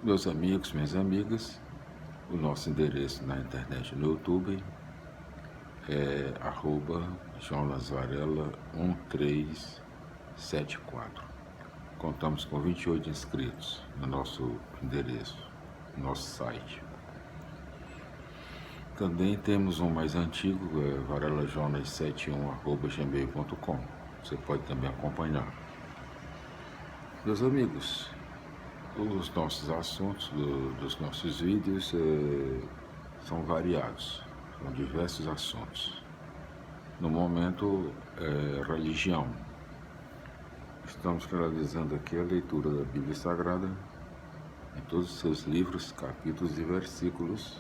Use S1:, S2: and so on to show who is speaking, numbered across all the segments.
S1: Meus amigos, minhas amigas, o nosso endereço na internet no YouTube é @JonasVarela1374. Contamos com 28 inscritos no nosso endereço, no nosso site. Também temos um mais antigo, varelajonas71@gmail.com. Você pode também acompanhar. Meus amigos, os nossos assuntos dos nossos vídeos são variados, são diversos assuntos. No momento, religião. Estamos realizando aqui a leitura da Bíblia Sagrada, em todos os seus livros, capítulos e versículos,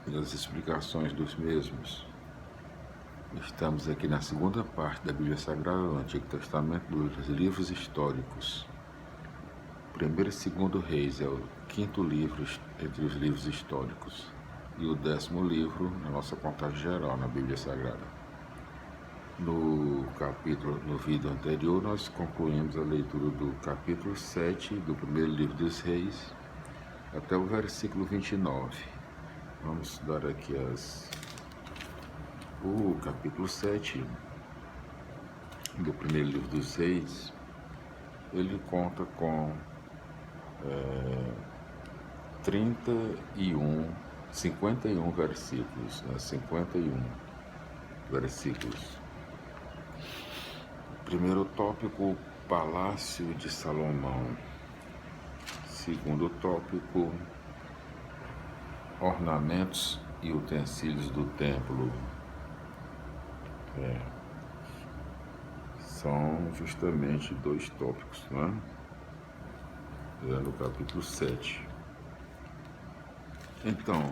S1: e as explicações dos mesmos. Estamos aqui na segunda parte da Bíblia Sagrada do Antigo Testamento, dos livros históricos. Primeiro e segundo Reis é o quinto livro entre os livros históricos e o 10º livro na nossa contagem geral na Bíblia Sagrada. No vídeo anterior, nós concluímos a leitura do capítulo 7 do primeiro livro dos Reis até o versículo 29. Vamos estudar aqui o capítulo 7 do primeiro livro dos Reis. Ele conta com 51 versículos, 51 versículos. Primeiro tópico, Palácio de Salomão. Segundo tópico, ornamentos e utensílios do templo. São justamente dois tópicos, né? No capítulo 7. Então,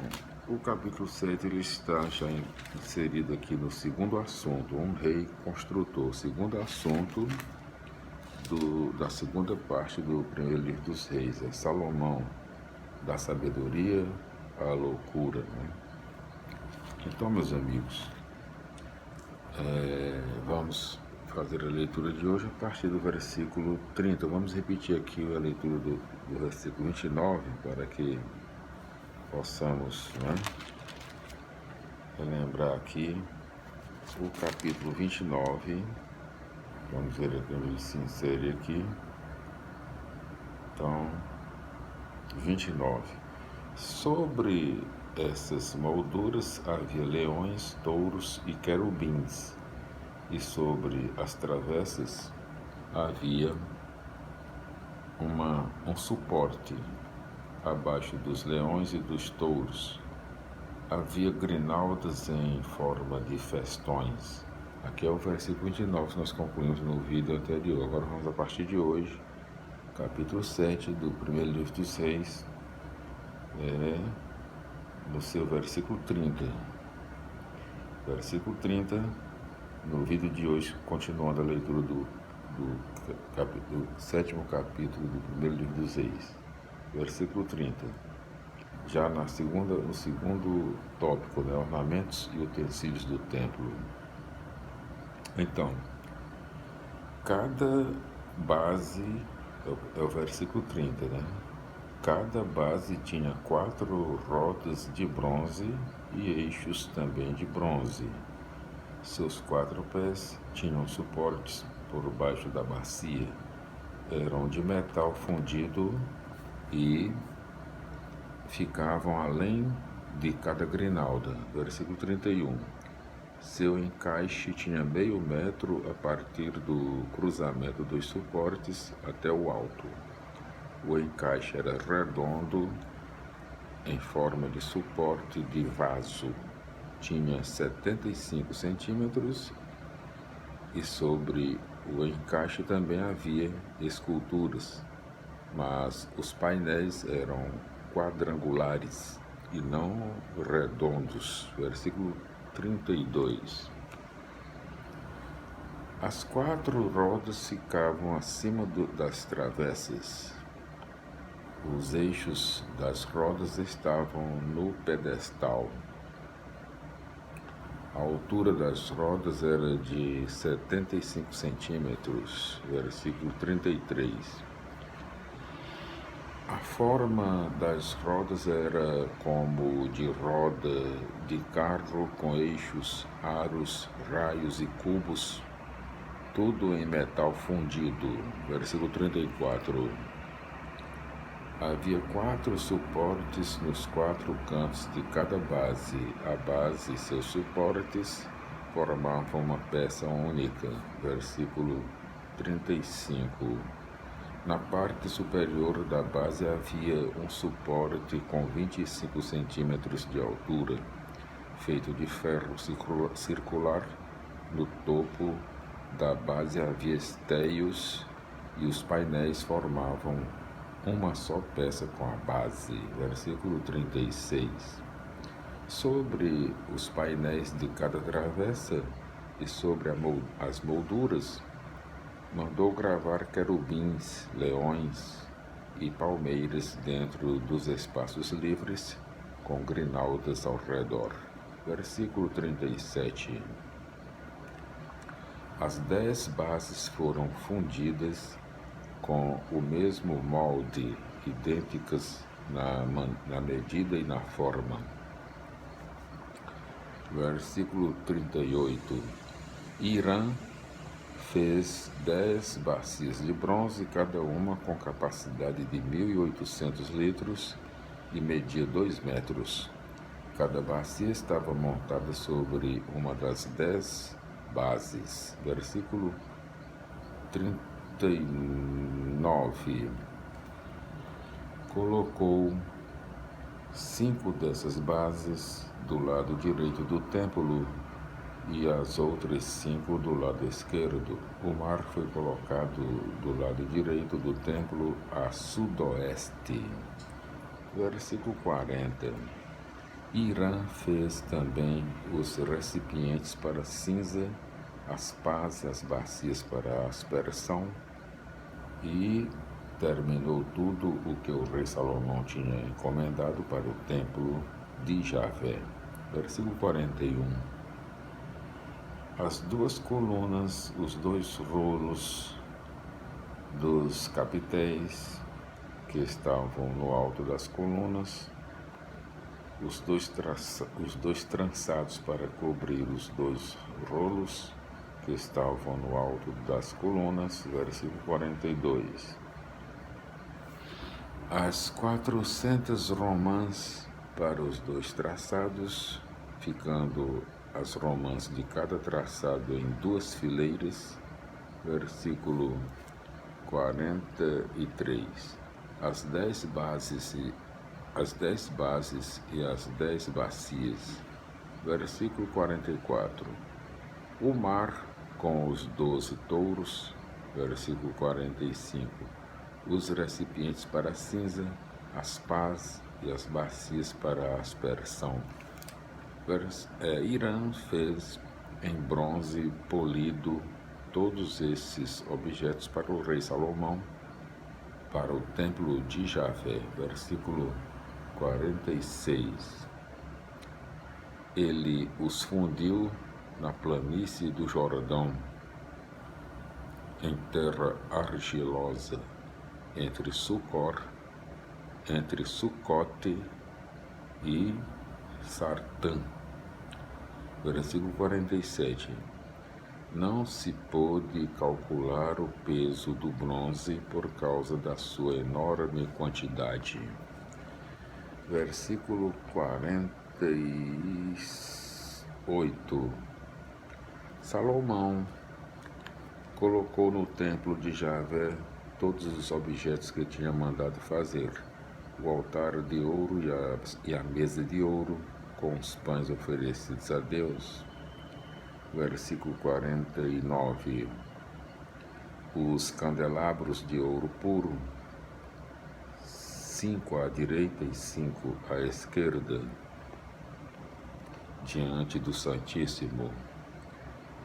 S1: o capítulo 7 ele está já inserido aqui no segundo assunto, um rei construtor, segundo assunto da segunda parte do primeiro livro dos Reis, é Salomão, da sabedoria à loucura, né? Então, meus amigos, vamos fazer a leitura de hoje a partir do versículo 30. Vamos repetir aqui a leitura do versículo 29 para que possamos, né, relembrar aqui o capítulo 29. Vamos ver aqui onde ele se insere aqui. Então, 29. Sobre essas molduras havia leões, touros e querubins, e sobre as travessas havia um suporte abaixo dos leões e dos touros. Havia grinaldas em forma de festões. Aqui é o versículo 29 que nós concluímos no vídeo anterior. Agora vamos a partir de hoje, capítulo 7 do primeiro livro dos Reis, no seu versículo 30. Versículo 30, no vídeo de hoje, continuando a leitura do 7º capítulo do primeiro livro dos Reis. Versículo 30. Já no segundo tópico, né, ornamentos e utensílios do templo. Então, cada base, é o versículo 30, né? Cada base tinha 4 rodas de bronze e eixos também de bronze. Seus 4 pés tinham suportes por baixo da bacia. Eram de metal fundido e ficavam além de cada grinalda. Versículo 31. Seu encaixe tinha meio metro a partir do cruzamento dos suportes até o alto. O encaixe era redondo, em forma de suporte de vaso. Tinha 75 centímetros e sobre o encaixe também havia esculturas, mas os painéis eram quadrangulares e não redondos. Versículo 32. As 4 rodas ficavam acima das travessas. Os eixos das rodas estavam no pedestal. A altura das rodas era de 75 centímetros. Versículo 33. A forma das rodas era como de roda de carro com eixos, aros, raios e cubos, tudo em metal fundido. Versículo 34. Havia 4 suportes nos 4 cantos de cada base. A base e seus suportes formavam uma peça única. Versículo 35. Na parte superior da base havia um suporte com 25 centímetros de altura, feito de ferro circular. No topo da base havia esteios e os painéis formavam uma só peça com a base. Versículo 36. Sobre os painéis de cada travessa e sobre as molduras, mandou gravar querubins, leões e palmeiras dentro dos espaços livres, com grinaldas ao redor. Versículo 37. As 10 bases foram fundidas com o mesmo molde, idênticas na medida e na forma. Versículo 38. Irã fez 10 bacias de bronze, cada uma com capacidade de 1.800 litros e media 2 metros. Cada bacia estava montada sobre uma das 10 bases. Versículo 39. Colocou 5 dessas bases do lado direito do templo e as outras 5 do lado esquerdo. O mar foi colocado do lado direito do templo a sudoeste. Versículo 40. Irã fez também os recipientes para cinza, as pás e as bacias para aspersão, e terminou tudo o que o rei Salomão tinha encomendado para o templo de Javé. Versículo 41. As 2 colunas, os 2 rolos dos capitéis que estavam no alto das colunas, os dois trançados para cobrir os 2 rolos que estavam no alto das colunas. Versículo 42. As 400 romãs para os 2 traçados, ficando as romãs de cada traçado em 2 fileiras. Versículo 43. As 10 bases e as 10 bacias. Versículo 44. O mar com os 12 touros. Versículo 45. Os recipientes para cinza, as pás e as bacias para aspersão. Irã fez em bronze polido todos esses objetos para o rei Salomão, para o templo de Javé. Versículo 46. Ele os fundiu na planície do Jordão, em terra argilosa, entre Sucote e Sartã. Versículo 47. Não se pôde calcular o peso do bronze por causa da sua enorme quantidade. Versículo 48. Salomão colocou no templo de Javé todos os objetos que tinha mandado fazer: o altar de ouro e a mesa de ouro, com os pães oferecidos a Deus. Versículo 49. Os candelabros de ouro puro, 5 à direita e 5 à esquerda, diante do Santíssimo.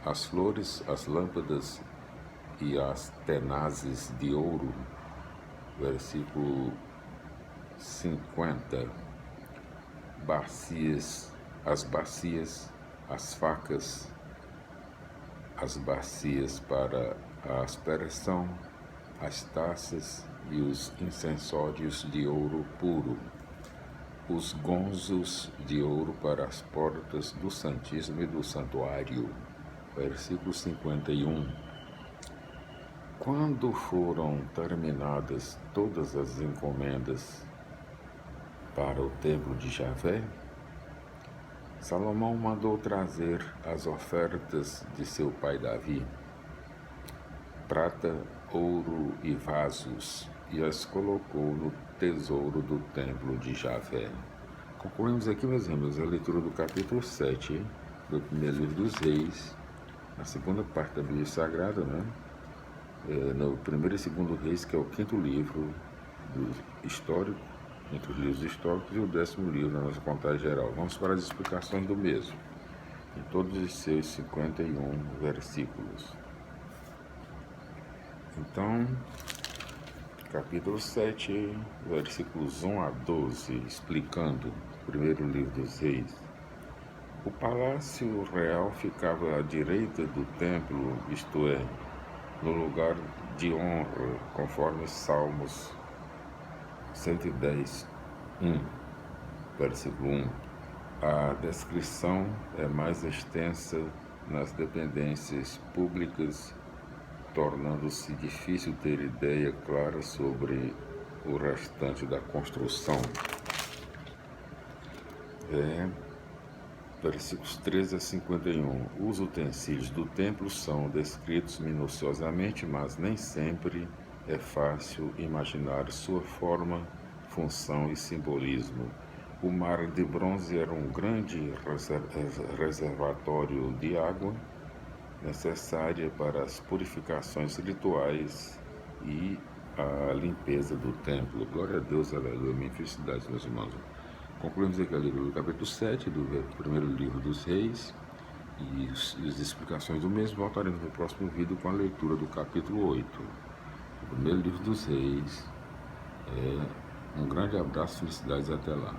S1: As flores, as lâmpadas e as tenazes de ouro. Versículo 50. As bacias, as facas, as bacias para a aspersão, as taças e os incensórios de ouro puro, os gonzos de ouro para as portas do Santíssimo e do Santuário. Versículo 51. Quando foram terminadas todas as encomendas para o templo de Javé, Salomão mandou trazer as ofertas de seu pai Davi, prata, ouro e vasos, e as colocou no tesouro do templo de Javé. Concluímos aqui, meus irmãos, a leitura do capítulo 7 do primeiro livro dos Reis, a segunda parte da Bíblia Sagrada, né? No primeiro e segundo Reis, que é o quinto livro histórico, entre os livros históricos, e o 10º livro da nossa contagem geral. Vamos para as explicações do mesmo, em todos os seus 51 versículos. Então, capítulo 7, versículos 1 a 12, explicando o primeiro livro dos Reis. O palácio real ficava à direita do templo, isto é, no lugar de honra, conforme Salmos 110, 1, versículo 1. A descrição é mais extensa nas dependências públicas, tornando-se difícil ter ideia clara sobre o restante da construção. Versículos 13 a 51. Os utensílios do templo são descritos minuciosamente, mas nem sempre é fácil imaginar sua forma, função e simbolismo. O mar de bronze era um grande reservatório de água necessária para as purificações rituais e a limpeza do templo. Glória a Deus, aleluia, minha felicidade, meus irmãos. Concluímos aqui a leitura do capítulo 7 do primeiro livro dos Reis e as explicações do mesmo. Voltaremos no próximo vídeo com a leitura do capítulo 8 do primeiro livro dos Reis. Um grande abraço, felicidades, até lá.